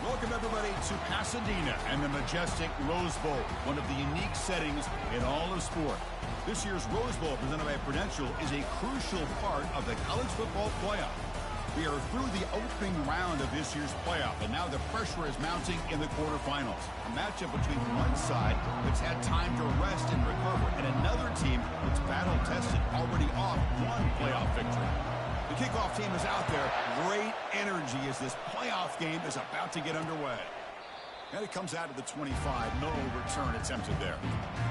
Welcome, everybody, to Pasadena and the majestic Rose Bowl, one of the unique settings in all of sport. This year's Rose Bowl, presented by Prudential, is a crucial part of the college football playoff. We are through the opening round of this year's playoff, and now the pressure is mounting in the quarterfinals. A matchup between one side that's had time to rest and recover, and another team that's battle-tested, already off one playoff victory. The kickoff team is out there. Great energy as this playoff game is about to get underway. And it comes out of the 25. No return attempted there.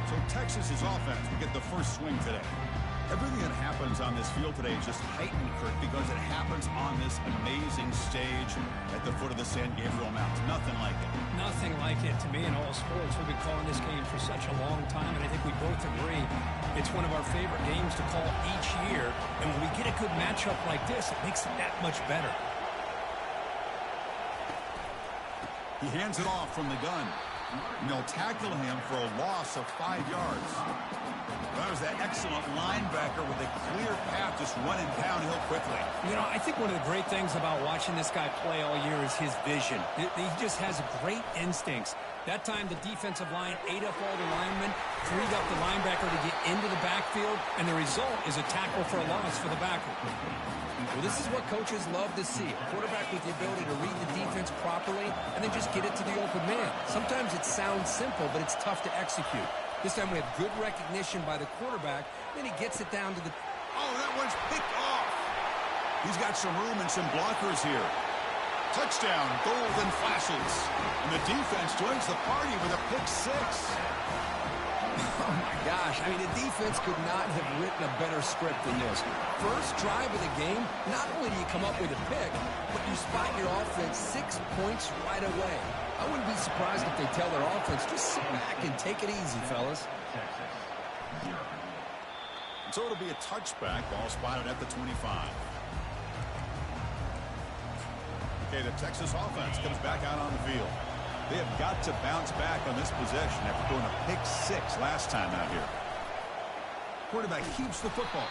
So Texas's offense will get the first swing today. Everything that happens on this field today is just heightened, Kurt, because it happens on this amazing stage at the foot of the San Gabriel Mountains. Nothing like it. Nothing like it to me in all sports. We've been calling this game for such a long time, and I think we both agree it's one of our favorite games to call each year. And when we get a good matchup like this, it makes it that much better. He hands it off from the gun. And they'll tackle him for a loss of 5 yards. That was that excellent linebacker with a clear path just running downhill quickly. You know, I think one of the great things about watching this guy play all year is his vision. He just has great instincts. That time, the defensive line ate up all the linemen, freed up the linebacker to get into the backfield, and the result is a tackle for a loss for the backer. Well, this is what coaches love to see. A quarterback with the ability to read the defense properly and then just get it to the open man. Sometimes it sounds simple, but it's tough to execute. This time we have good recognition by the quarterback. Then he gets it down to the... Oh, that one's picked off. He's got some room and some blockers here. Touchdown, golden flashes. And the defense joins the party with a pick six. Oh, my gosh. I mean, the defense could not have written a better script than this. First drive of the game, not only do you come up with a pick, but you spot your offense 6 points right away. I wouldn't be surprised if they tell their offense, just sit back and take it easy, fellas. So it'll be a touchback, ball spotted at the 25. Okay, the Texas offense comes back out on the field. They have got to bounce back on this possession after throwing a pick six last time out here. Quarterback keeps the football.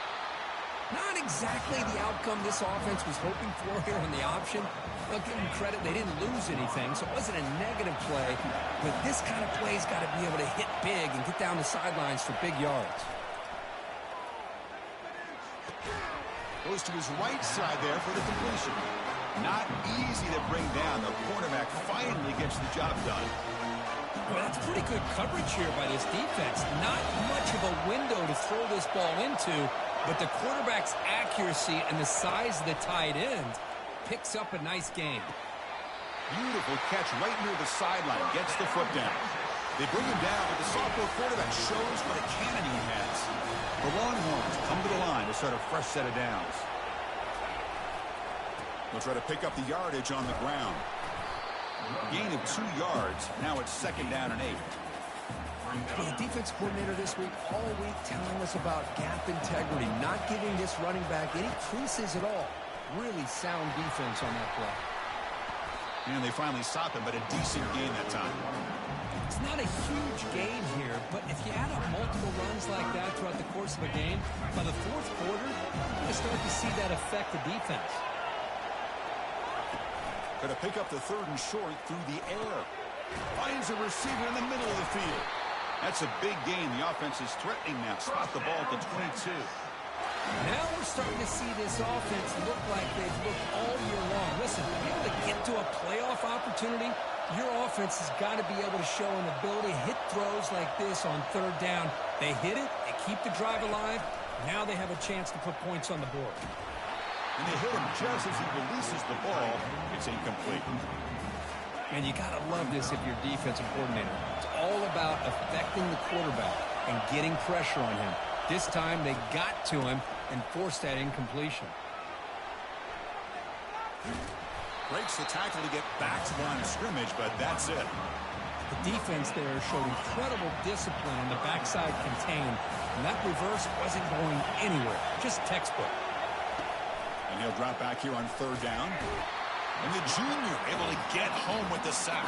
Not exactly the outcome this offense was hoping for here on the option. They'll give them credit. They didn't lose anything, so it wasn't a negative play. But this kind of play's got to be able to hit big and get down the sidelines for big yards. Goes to his right side there for the completion. Not easy to bring down. The cornerback finally gets the job done. Well, that's pretty good coverage here by this defense. Not much of a window to throw this ball into, but the quarterback's accuracy and the size of the tight end picks up a nice game. Beautiful catch right near the sideline. Gets the foot down. They bring him down, but the sophomore quarterback shows what a cannon he has. The Longhorns come to the line to start a fresh set of downs. They'll try to pick up the yardage on the ground. Gain of 2 yards. Now it's 2nd down and 8. The defense coordinator this week, all week, telling us about gap integrity, not giving this running back any creases at all. Really sound defense on that play. And they finally stop him, but a decent gain that time. It's not a huge gain here, but if you add up multiple runs like that throughout the course of a game, by the 4th quarter, you're going to start to see that affect the defense. Going to pick up the 3rd and short through the air. Finds a receiver in the middle of the field. That's a big gain. The offense is threatening now. Spot the ball at the 22. Now we're starting to see this offense look like they've looked all year long. Listen, to be able to get to a playoff opportunity, your offense has got to be able to show an ability to hit throws like this on 3rd down. They hit it. They keep the drive alive. Now they have a chance to put points on the board. And they hit him just as he releases the ball. It's incomplete. And you got to love this if you're defensive coordinator. It's all about affecting the quarterback and getting pressure on him. This time they got to him and forced that incompletion. Breaks the tackle to get back to the line of scrimmage, but that's it. The defense there showed incredible discipline on the backside contained, and that reverse wasn't going anywhere. Just textbook. And he'll drop back here on 3rd down. And the junior able to get home with the sack.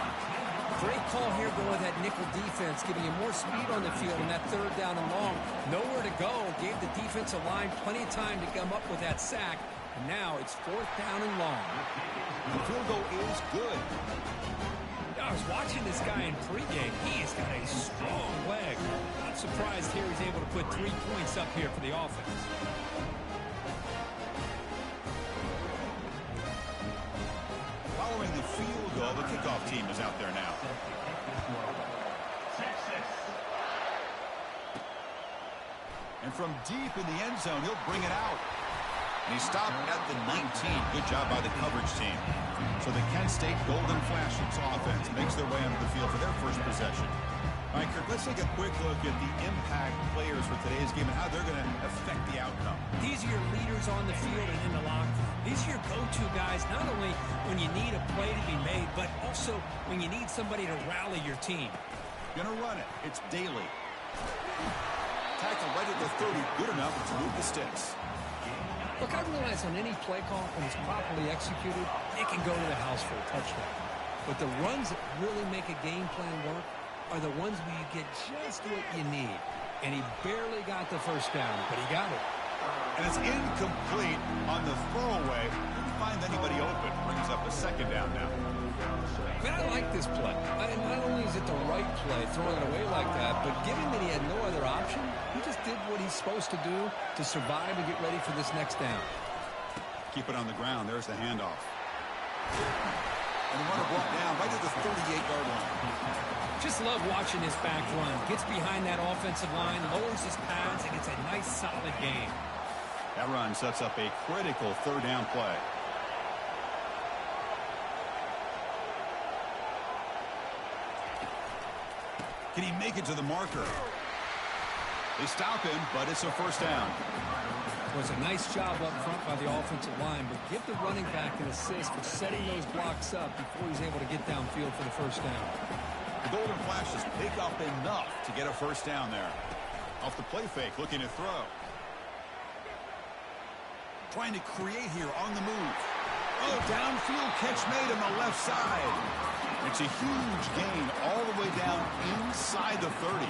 Great call here going with that nickel defense, giving you more speed on the field in that 3rd down and long. Nowhere to go. Gave the defensive line plenty of time to come up with that sack. And now it's 4th down and long. The field goal is good. I was watching this guy in pregame. He has got a strong leg. Not surprised here he's able to put 3 points up here for the offense. Following the field goal, the kickoff team is out there now. And from deep in the end zone, he'll bring it out. And he stopped at the 19. Good job by the coverage team. So the Kent State Golden Flashes offense makes their way onto the field for their first possession. All right, Kirk, let's take a quick look at the impact players for today's game and how they're going to affect the outcome. These are your leaders on the field and in the locker room. These are your go-to guys, not only when you need a play to be made, but also when you need somebody to rally your team. Going to run it. It's Daly. Tackle right at the 30. Good enough to move the sticks. Look, I realize on any play call, when it's properly executed, it can go to the house for a touchdown. But the runs that really make a game plan work are the ones where you get just what you need. And he barely got the first down, but he got it. And it's incomplete on the throwaway. Didn't find anybody open. Brings up a 2nd down now. Man, I like this play. Not only is it the right play, throwing it away like that, but given that he had no other option, he just did what he's supposed to do to survive and get ready for this next down. Keep it on the ground. There's the handoff. And the runner brought down right at the 38-yard line. Just love watching this back run. Gets behind that offensive line, lowers his pads, and it's a nice, solid game. That run sets up a critical 3rd down play. Can he make it to the marker? They stop him, but it's a 1st down. It was a nice job up front by the offensive line, but give the running back an assist for setting those blocks up before he's able to get downfield for the 1st down. The Golden Flashes pick up enough to get a 1st down there. Off the play fake, looking to throw. Trying to create here on the move. Oh, downfield catch made on the left side. It's a huge gain all the way down inside the 30.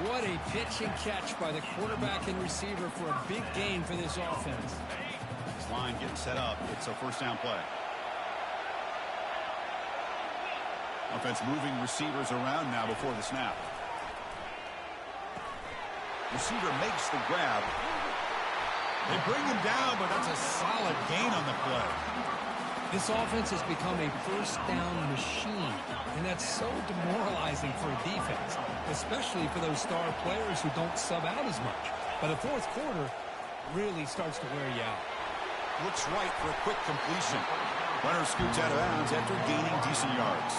What a pitch and catch by the quarterback and receiver for a big gain for this offense. This line getting set up. It's a 1st down play. Offense moving receivers around now before the snap. Receiver makes the grab. They bring him down, but that's a solid gain on the play. This offense has become a 1st down machine, and that's so demoralizing for a defense, especially for those star players who don't sub out as much. By the 4th quarter, really starts to wear you out. Looks right for a quick completion. Runner scoots out of bounds after gaining decent yards.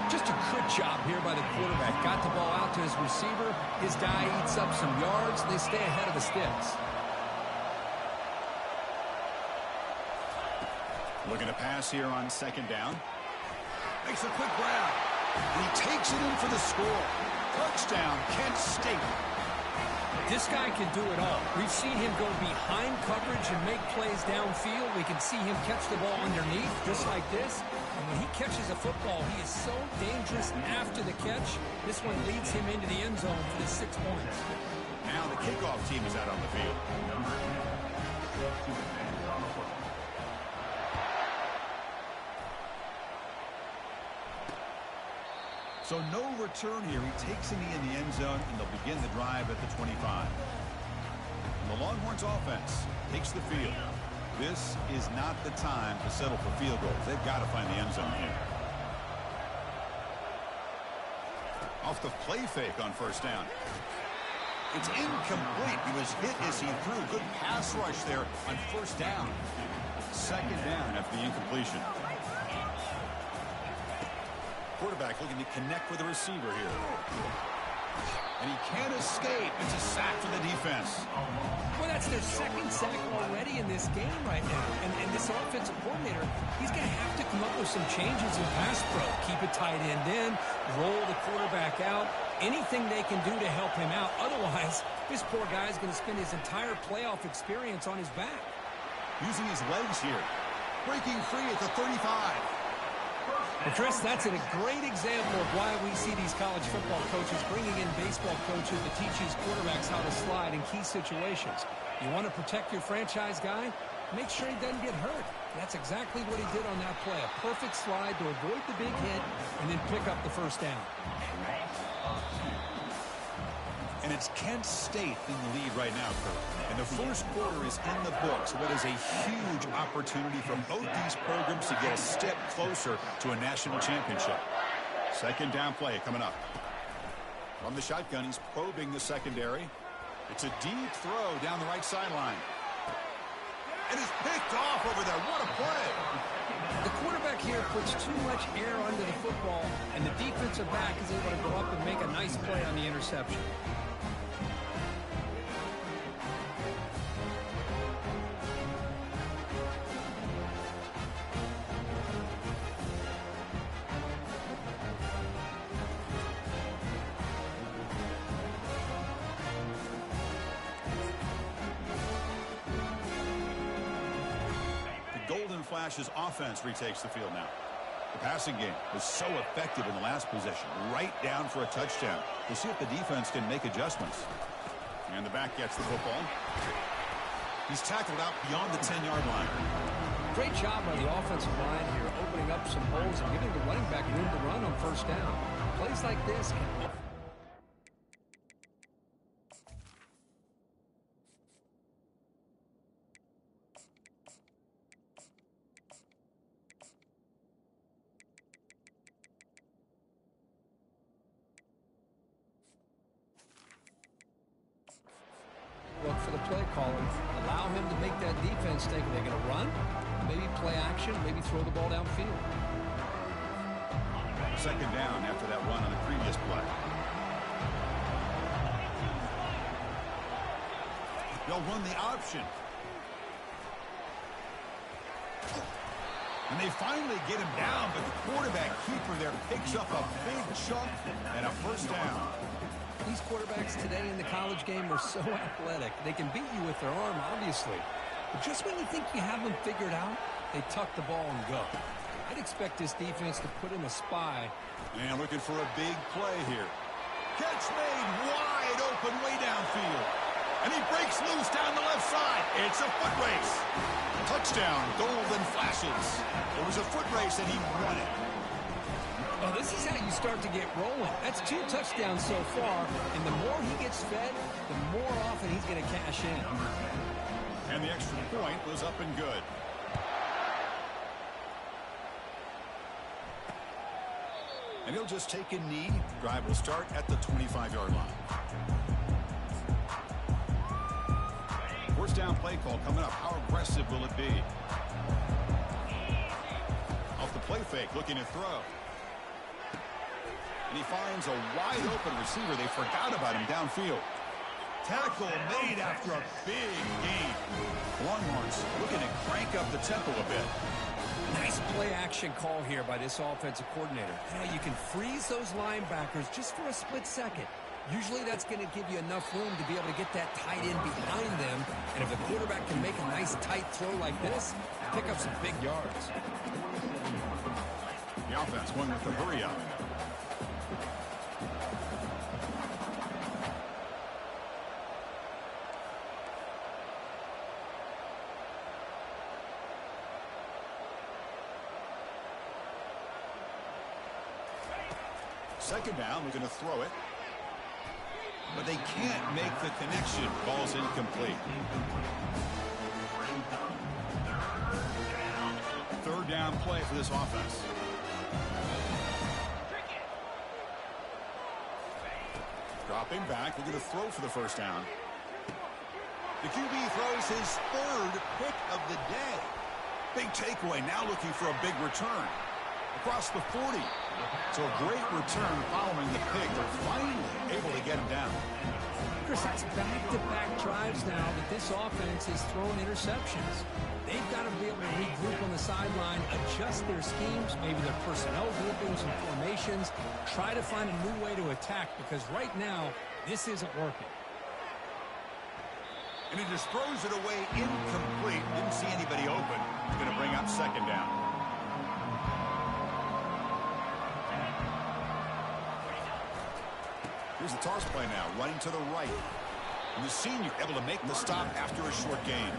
Just a good job here by the quarterback. Got the ball out to his receiver. His guy eats up some yards. They stay ahead of the sticks. Looking to pass here on 2nd down. Makes a quick grab. And he takes it in for the score. Touchdown, Kent State. This guy can do it all. We've seen him go behind coverage and make plays downfield. We can see him catch the ball underneath, just like this. And when he catches a football, he is so dangerous after the catch. This one leads him into the end zone for the 6 points. Now the kickoff team is out on the field. So no return here. He takes a knee in the end zone, and they'll begin the drive at the 25. And the Longhorns offense takes the field. This is not the time to settle for field goals. They've got to find the end zone here. Off the play fake on 1st down. It's incomplete. He was hit as he threw. Good pass rush there on 1st down. 2nd down after the incompletion. Quarterback looking to connect with the receiver here. And he can't escape. It's a sack for the defense. Well, that's their 2nd sack already in this game right now. And this offensive coordinator, he's going to have to come up with some changes in pass pro. Keep a tight end in, roll the quarterback out, anything they can do to help him out. Otherwise, this poor guy is going to spend his entire playoff experience on his back. Using his legs here. Breaking free at the 35. Well, Chris, that's a great example of why we see these college football coaches bringing in baseball coaches to teach these quarterbacks how to slide in key situations. You want to protect your franchise guy? make sure he doesn't get hurt. That's exactly what he did on that play. A perfect slide to avoid the big hit and then pick up the first down. And it's Kent State in the lead right now, Kurt. And the first quarter is in the books. What is a huge opportunity for both these programs to get a step closer to a national championship. Second down play coming up. From the shotgun, he's probing the secondary. It's a deep throw down the right sideline. And it's picked off over there. What a play. The quarterback here puts too much air under the football, and the defensive back is able to go up and make a nice play on the interception. Flash's offense retakes the field now. The passing game was so effective in the last possession, right down for a touchdown. We'll see if the defense can make adjustments. And the back gets the football. He's tackled out beyond the 10-yard line. Great job by the offensive line here, opening up some holes and giving the running back room to run on first down. Plays like this can... Look for the play caller. Allow him to make that defense think, are they going to run? Maybe play action, maybe throw the ball downfield. Second down after that run on the previous play. They'll run the option. And they finally get him down, but the quarterback keeper there picks up a big chunk and a first down. These quarterbacks today in the college game are so athletic. They can beat you with their arm, obviously. But just when you think you have them figured out, they tuck the ball and go. I'd expect this defense to put in a spy. And looking for a big play here. Catch made wide open way downfield. And he breaks loose down the left side. It's a foot race. Touchdown, Golden Flashes. It was a foot race and he won it. Oh, this is how you start to get rolling. That's 2 touchdowns so far, and the more he gets fed, the more often he's going to cash in. And the extra point was up and good. And he'll just take a knee. Drive will start at the 25-yard line. First down play call coming up. How aggressive will it be? Off the play fake, looking to throw. And he finds a wide-open receiver. They forgot about him downfield. Tackle made after a big gain. Longhorns looking to crank up the tempo a bit. Nice play-action call here by this offensive coordinator. You know, you can freeze those linebackers just for a split second. Usually that's going to give you enough room to be able to get that tight end behind them. And if the quarterback can make a nice tight throw like this, pick up some big yards. The offense going with the hurry-up. Second down, we're going to throw it. But they can't make the connection. Ball's incomplete. Third down play for this offense. Dropping back, we're going to throw for the first down. The QB throws his third pick of the day. Big takeaway, now looking for a big return. Across the 40. So a great return following the pick. They're finally able to get him down. Chris, that's back-to-back drives now that this offense is throwing interceptions. They've got to be able to regroup on the sideline, adjust their schemes, maybe their personnel groupings and formations, try to find a new way to attack because right now, this isn't working. And he just throws it away incomplete. Didn't see anybody open. He's going to bring up second down. Here's the toss play now, running to the right. And the senior able to make the stop after a short gain.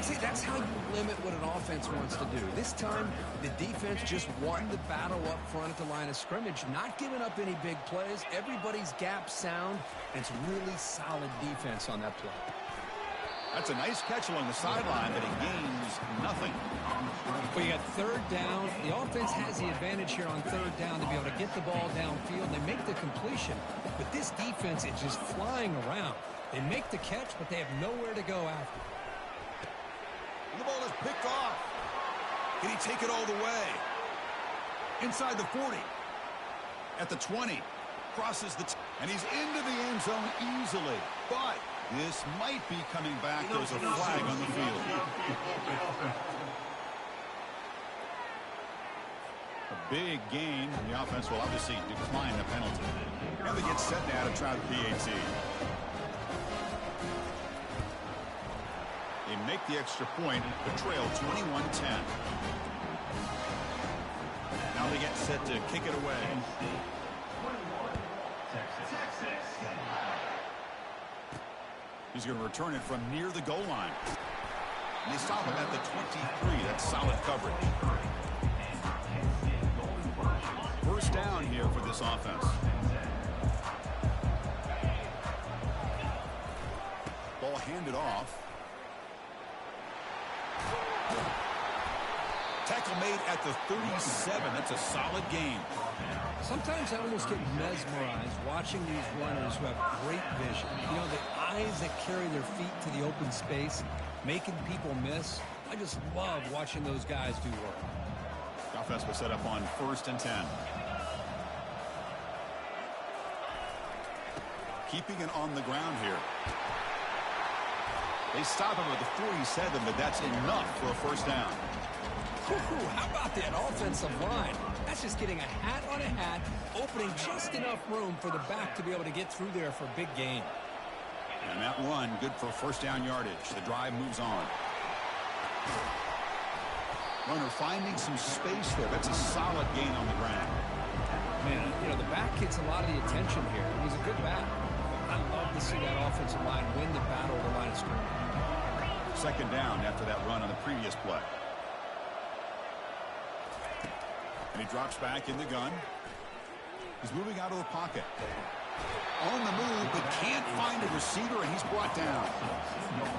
See, that's how you limit what an offense wants to do. This time, the defense just won the battle up front at the line of scrimmage, not giving up any big plays. Everybody's gap sound, and it's really solid defense on that play. That's a nice catch along the sideline, but he gains nothing. Well, you got third down. The offense has the advantage here on third down to be able to get the ball downfield. They make the completion, but this defense is just flying around. They make the catch, but they have nowhere to go after. And the ball is picked off. Can he take it all the way? Inside the 40. At the 20. Crosses the... and he's into the end zone easily. But this might be coming back. There's a flag on the field. A big gain. The offense will obviously decline the penalty. And they get set now to try the PAT. They make the extra point, but trail 21-10. Now they get set to kick it away. He's going to return it from near the goal line. And they stop him at the 23. That's solid coverage. First down here for this offense. Ball handed off. Tackle made at the 37. That's a solid game. Sometimes I almost get mesmerized watching these runners who have great vision. You know, the eyes that carry their feet to the open space, making people miss. I just love watching those guys do work. The offense was set up on 1st and 10. Keeping it on the ground here. They stop him at the 47, but that's enough for a first down. Whew, how about that offensive line? That's just getting a hat on a hat, opening just enough room for the back to be able to get through there for a big gain. And that run, good for first down yardage. The drive moves on. Runner finding some space there. That's a solid gain on the ground. Man, you know, the back gets a lot of the attention here. He's a good back. I love to see that offensive line win the battle of the line of scrimmage. Second down after that run on the previous play. And he drops back in the gun. He's moving out of the pocket. On the move, but can't find a receiver, and he's brought down.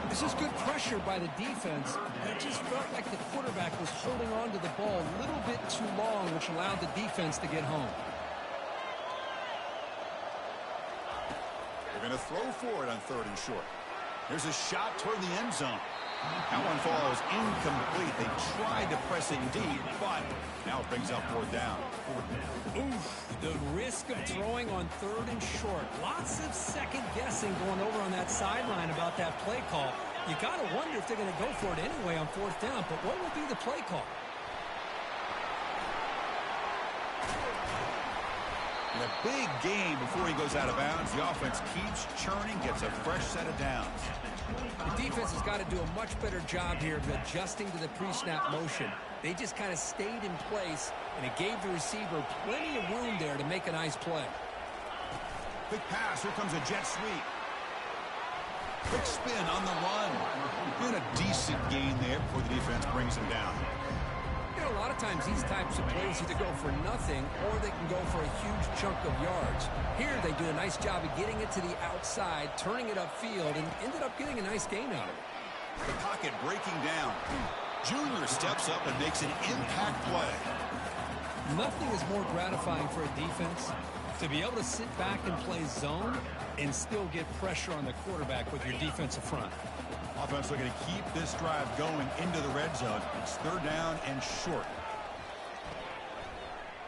This is good pressure by the defense. It just felt like the quarterback was holding on to the ball a little bit too long, which allowed the defense to get home. They're going to throw for it on 3rd and short. There's a shot toward the end zone. That one falls incomplete. They tried to press it deep, but now it brings up 4th down. Oof, the risk of throwing on 3rd and short. Lots of second guessing going over on that sideline about that play call. You got to wonder if they're going to go for it anyway on 4th down, but what will be the play call? In a big game before he goes out of bounds, the offense keeps churning, gets a fresh set of downs. The defense has got to do a much better job here of adjusting to the pre-snap motion. They just kind of stayed in place, and it gave the receiver plenty of room there to make a nice play. Quick pass. Here comes a jet sweep. Quick spin on the run. And a decent gain there before the defense brings him down. You know, a lot of times these types of plays either go for nothing or they can go for a huge chunk of yards. Here they do a nice job of getting it to the outside, turning it upfield, and ended up getting a nice gain out of it. The pocket breaking down. Junior steps up and makes an impact play. Nothing is more gratifying for a defense to be able to sit back and play zone and still get pressure on the quarterback with your defensive front. Offense looking to keep this drive going into the red zone. It's 3rd down and short.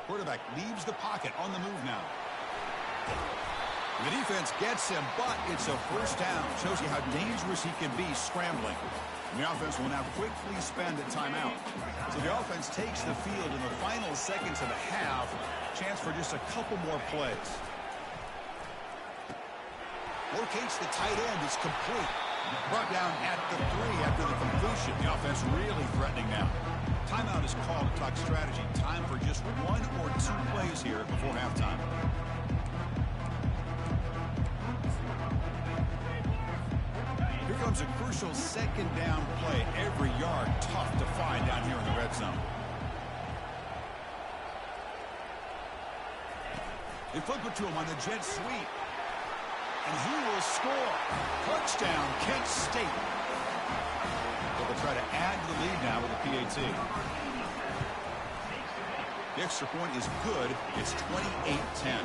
Quarterback leaves the pocket on the move now. The defense gets him, but it's a first down. Shows you how dangerous he can be scrambling. And the offense will now quickly spend a timeout. So the offense takes the field in the final seconds of the half. Chance for just a couple more plays. Locates the tight end. It's complete. Brought down at the 3 after the completion. The offense really threatening now. Timeout is called to talk strategy. Time for just 1 or 2 plays here before halftime. Here comes becomes a crucial second down play. Every yard tough to find down here in the red zone. They flip it to him on the jet sweep. And he will score. Touchdown, Kent State. They'll try to add to the lead now with the PAT. The extra point is good. It's 28-10.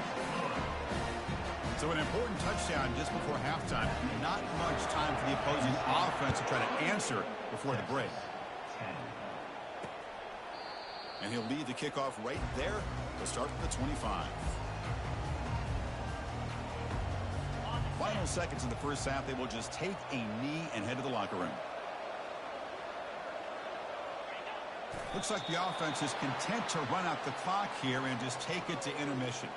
So an important touchdown just before halftime. Not much time for the opposing offense to try to answer before the break. And he'll lead the kickoff right there. They'll start from the 25. Final seconds in the first half. They will just take a knee and head to the locker room. Looks like the offense is content to run out the clock here and just take it to intermission.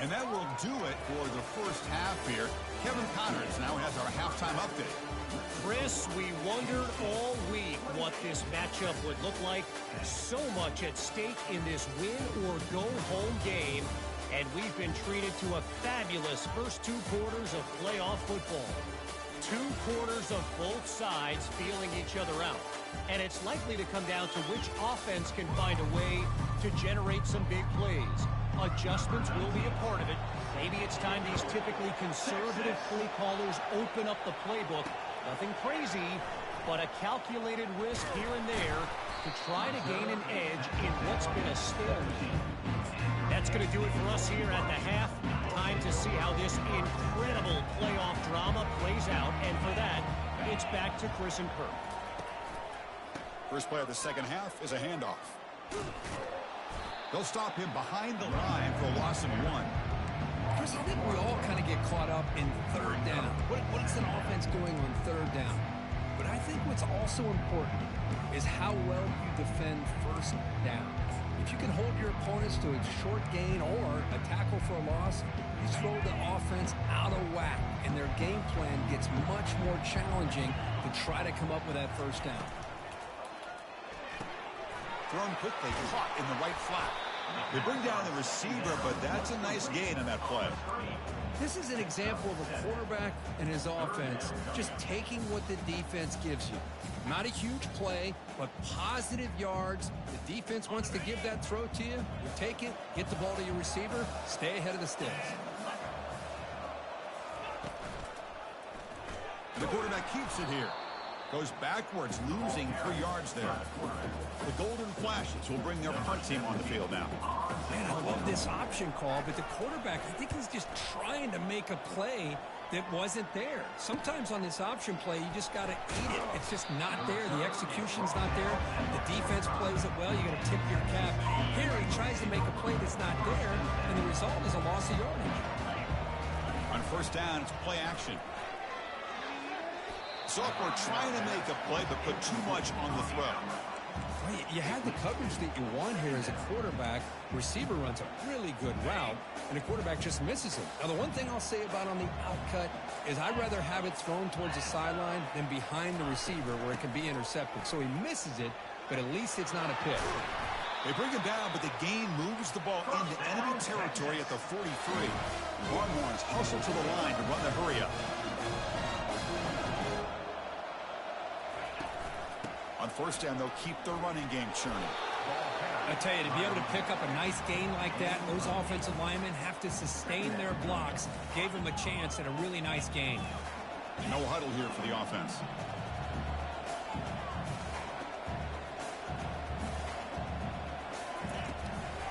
And that will do it for the first half here. Kevin Connors now has our halftime update. Chris, we wondered all week what this matchup would look like. So much at stake in this win-or-go-home game. And we've been treated to a fabulous first 2 quarters of playoff football. 2 quarters of both sides feeling each other out. And it's likely to come down to which offense can find a way to generate some big plays. Adjustments will be a part of it. Maybe it's time these typically conservative play callers open up the playbook. Nothing crazy, but a calculated risk here and there to try to gain an edge in what's been a stalemate. That's going to do it for us here at the half. Time to see how this incredible playoff drama plays out. And for that, it's back to Chris and Kirk. First play of the second half is a handoff. They'll stop him behind the line for a loss of 1. Chris, I think we all kind of get caught up in third down. What is an offense doing on third down? But I think what's also important is how well you defend first down. If you can hold your opponents to a short gain or a tackle for a loss, you throw the offense out of whack, and their game plan gets much more challenging to try to come up with that first down. Thrown quickly, caught in the right flat. They bring down the receiver, but that's a nice gain on that play. This is an example of a quarterback and his offense just taking what the defense gives you. Not a huge play, but positive yards. The defense wants to give that throw to you. You take it, get the ball to your receiver, stay ahead of the sticks. The quarterback keeps it here. Goes backwards, losing 3 yards there. The Golden Flashes will bring their punt team on the field now. Man, I love this option call, but the quarterback, I think he's just trying to make a play that wasn't there. Sometimes on this option play, you just got to eat it. It's just not there. The execution's not there. The defense plays it well. You got to tip your cap. Here, he tries to make a play that's not there, and the result is a loss of yardage. On first down, it's play action. Sophomore trying to make a play, but put too much on the throw. You had the coverage that you want here as a quarterback. Receiver runs a really good route, and the quarterback just misses it. Now, the one thing I'll say about on the outcut is I'd rather have it thrown towards the sideline than behind the receiver where it can be intercepted. So he misses it, but at least it's not a pick. They bring him down, but the gain moves the ball into enemy territory at the 43. Longhorns hustle to the line to run the hurry-up. On first down, they'll keep their running game churning. I tell you, to be able to pick up a nice gain like that, those offensive linemen have to sustain their blocks. Gave them a chance at a really nice gain. No huddle here for the offense.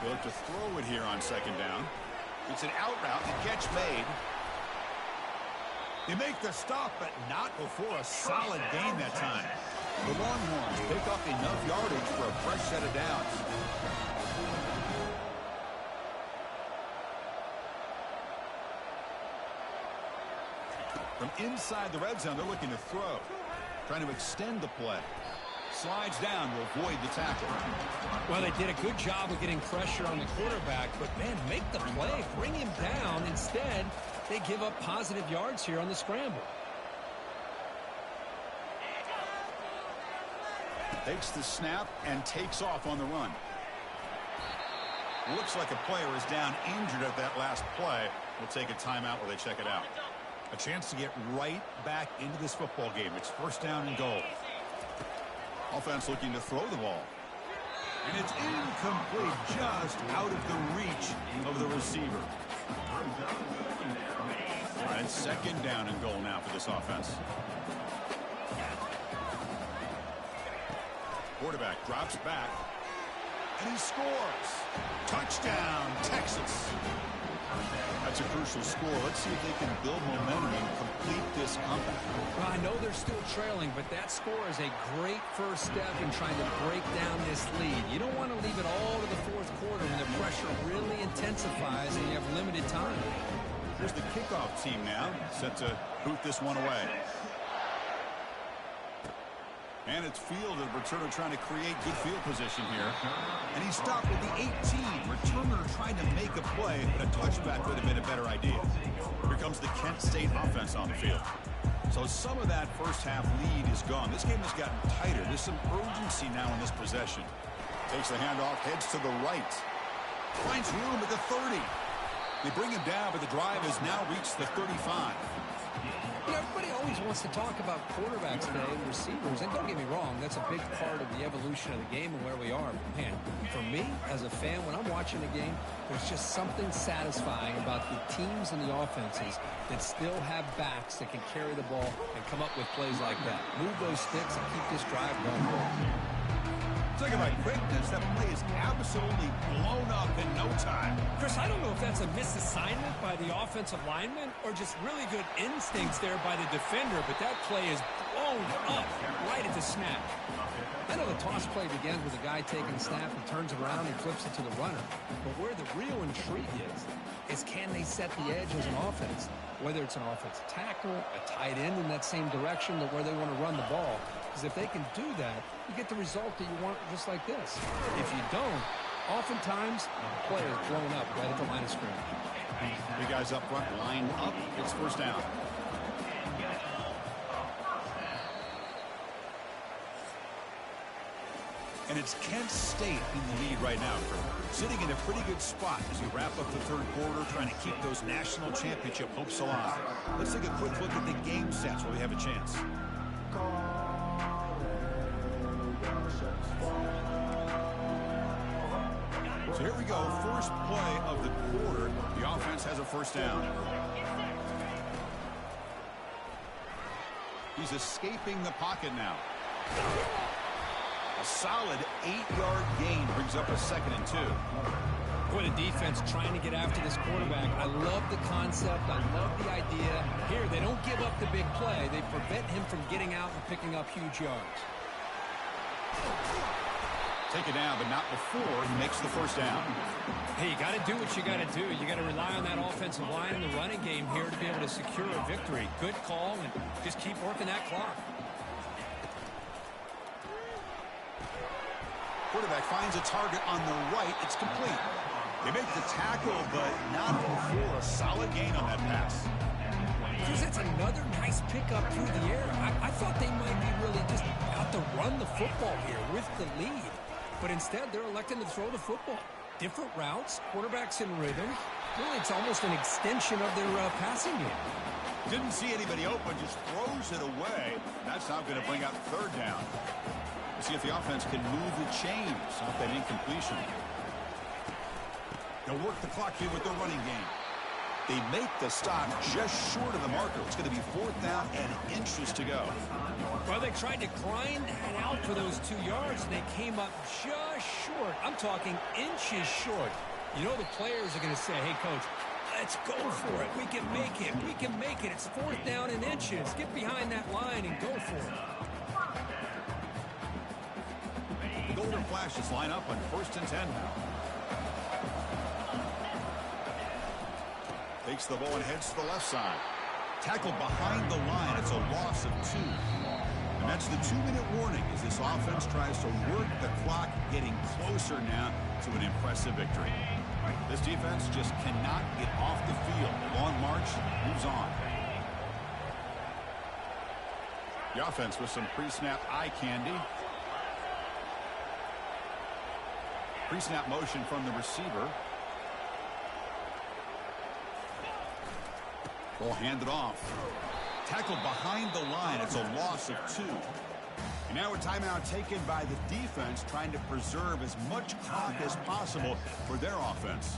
They look to throw it here on second down. It's an out route. The catch made. They make the stop, but not before a solid gain that time. The Longhorns pick up enough yardage for a fresh set of downs. From inside the red zone, they're looking to throw. Trying to extend the play. Slides down to avoid the tackle. Well, they did a good job of getting pressure on the quarterback, but, man, make the play. Bring him down. Instead, they give up positive yards here on the scramble. Takes the snap and takes off on the run. Looks like a player is down injured at that last play. We'll take a timeout while they check it out. A chance to get right back into this football game. It's first down and goal. Offense looking to throw the ball. And it's incomplete, just out of the reach of the receiver. And second down and goal now for this offense. Quarterback drops back, and he scores. Touchdown, Texas. That's a crucial score. Let's see if they can build momentum and complete this comeback. Well, I know they're still trailing, but that score is a great first step in trying to break down this lead. You don't want to leave it all to the fourth quarter when the pressure really intensifies and you have limited time. Here's the kickoff team now, set to boot this one away. And it's fielded. Returner trying to create good field position here. And he stopped with the 18. Returner trying to make a play, but a touchback would have been a better idea. Here comes the Kent State offense on the field. So some of that first half lead is gone. This game has gotten tighter. There's some urgency now in this possession. Takes the handoff, heads to the right. Finds room at the 30. They bring him down, but the drive has now reached the 35. You know, everybody always wants to talk about quarterbacks today and receivers, and don't get me wrong, that's a big part of the evolution of the game and where we are. But man, for me, as a fan, when I'm watching the game, there's just something satisfying about the teams and the offenses that still have backs that can carry the ball and come up with plays like that. Move those sticks and keep this drive going forward. Talking about quickness, that play is absolutely blown up in no time. Chris, I don't know if that's a misassignment by the offensive lineman or just really good instincts there by the defender, but that play is blown up right at the snap. I know the toss play begins with a guy taking the snap and turns around and flips it to the runner. But where the real intrigue is can they set the edge as an offense? Whether it's an offensive tackle, a tight end in that same direction where they want to run the ball. Because if they can do that, you get the result that you want just like this. If you don't, oftentimes, the play is blown up right at the line of scrimmage. The guys up front line up. It's first down. And it's Kent State in the lead right now, sitting in a pretty good spot as we wrap up the third quarter, trying to keep those national championship hopes alive. Let's take a quick look at the game stats while we have a chance. So here we go, first play of the quarter. The offense has a first down. He's escaping the pocket now. A solid 8-yard gain brings up a second and 2. Boy, the defense trying to get after this quarterback. I love the concept. I love the idea. Here, they don't give up the big play. They prevent him from getting out and picking up huge yards. Take it down, but not before he makes the first down. Hey, you got to do what you got to do. You got to rely on that offensive line in the running game here to be able to secure a victory. Good call, and just keep working that clock. Quarterback finds a target on the right. It's complete. They make the tackle, but not before a solid gain on that pass. That's another nice pickup through the air. I thought they might be really just out to run the football here with the lead. But instead, they're electing to throw the football. Different routes, quarterbacks in rhythm. Really, it's almost an extension of their passing game. Didn't see anybody open, just throws it away. That's not going to bring up third down. We'll see if the offense can move the chains off that incompletion. They'll work the clock here with their running game. They make the stop just short of the marker. It's going to be fourth down and inches to go. Well, they tried to grind that out for those 2 yards, and they came up just short. I'm talking inches short. You know the players are going to say, hey, Coach, let's go for it. We can make it. We can make it. It's fourth down and inches. Get behind that line and go for it. Golden Flashes line up on first and 10 now. Takes the ball and heads to the left side. Tackled behind the line. It's a loss of 2. And that's the 2-minute warning as this offense tries to work the clock, getting closer now to an impressive victory. This defense just cannot get off the field. The long march moves on. The offense with some pre-snap eye candy. Pre-snap motion from the receiver. They'll hand it off. Tackled behind the line. It's a loss of 2. And now a timeout taken by the defense, trying to preserve as much clock as possible for their offense.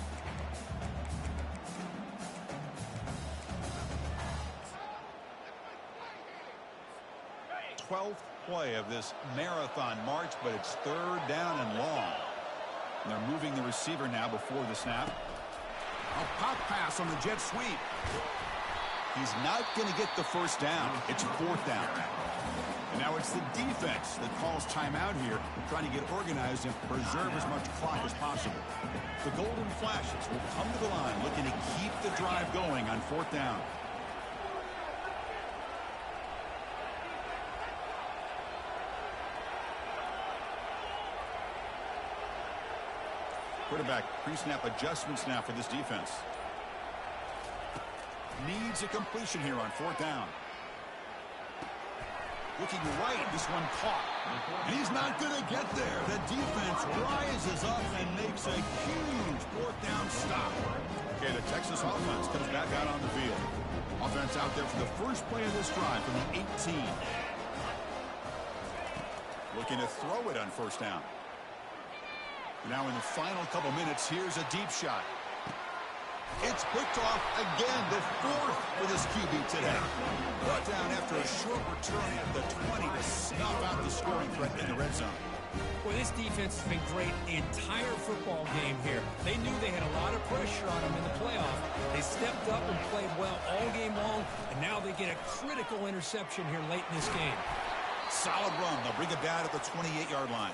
12th play of this marathon march, but it's 3rd down and long. And they're moving the receiver now before the snap. A pop pass on the jet sweep. He's not going to get the first down. It's 4th down. And now it's the defense that calls timeout here, trying to get organized and preserve as much clock as possible. The Golden Flashes will come to the line, looking to keep the drive going on 4th down. Quarterback pre-snap adjustments now for this defense. Needs a completion here on 4th down. Looking right, this one caught. And he's not going to get there. The defense rises up and makes a huge 4th down stop. Okay, the Texas offense comes back out on the field. Offense out there for the first play of this drive from the 18. Looking to throw it on 1st down. Now in the final couple minutes, here's a deep shot. It's picked off again, the 4th for this QB today. Brought down after a short return at the 20 to snuff out the scoring threat in the red zone. Well, this defense has been great the entire football game here. They knew they had a lot of pressure on them in the playoff. They stepped up and played well all game long, and now they get a critical interception here late in this game. Solid run. They'll bring it down at the 28-yard line.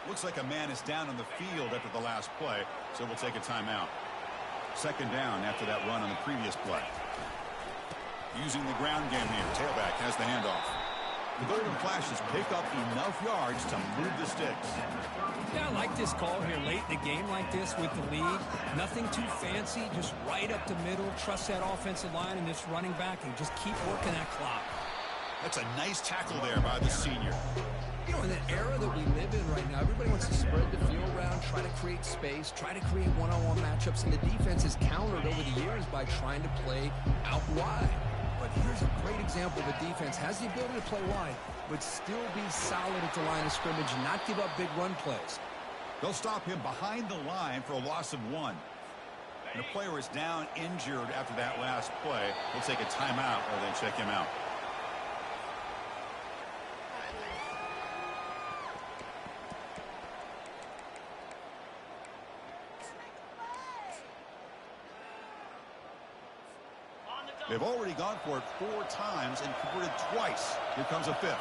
Looks like a man is down on the field after the last play, so we'll take a timeout. 2nd down after that run on the previous play. Using the ground game here. Tailback has the handoff. The Golden Flashes pick up enough yards to move the sticks. Yeah, I like this call here late in the game like this with the lead. Nothing too fancy, just right up the middle. Trust that offensive line and this running back and just keep working that clock. That's a nice tackle there by the senior. You know, in the era that we live in right now, everybody wants to spread the field around, try to create space, try to create one-on-one matchups, and the defense has countered over the years by trying to play out wide. But here's a great example of a defense has the ability to play wide, but still be solid at the line of scrimmage and not give up big run plays. They'll stop him behind the line for a loss of 1. And the player is down injured after that last play. We'll take a timeout or then check him out. They've already gone for it 4 times and converted twice. Here comes a 5th.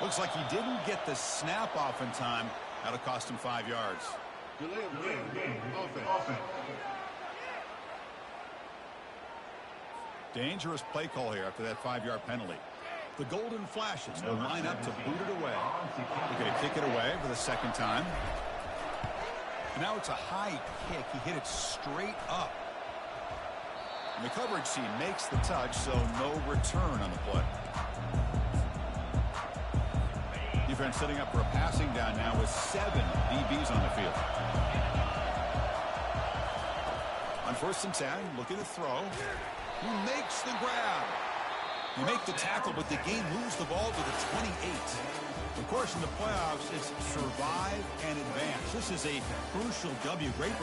Looks like he didn't get the snap off in time. That'll cost him 5 yards. Dangerous play call here after that 5-yard penalty. The Golden Flashes will line up to boot it away. They're going to kick it away for the 2nd time. And now it's a high kick. He hit it straight up. And the coverage team makes the touch, so no return on the play. Defense setting up for a passing down now with 7 DBs on the field. On 1st and 10, looking to throw. He makes the grab. You make the tackle, but the game moves the ball to the 28. Of course, in the playoffs, it's survive and advance. This is a crucial W. Great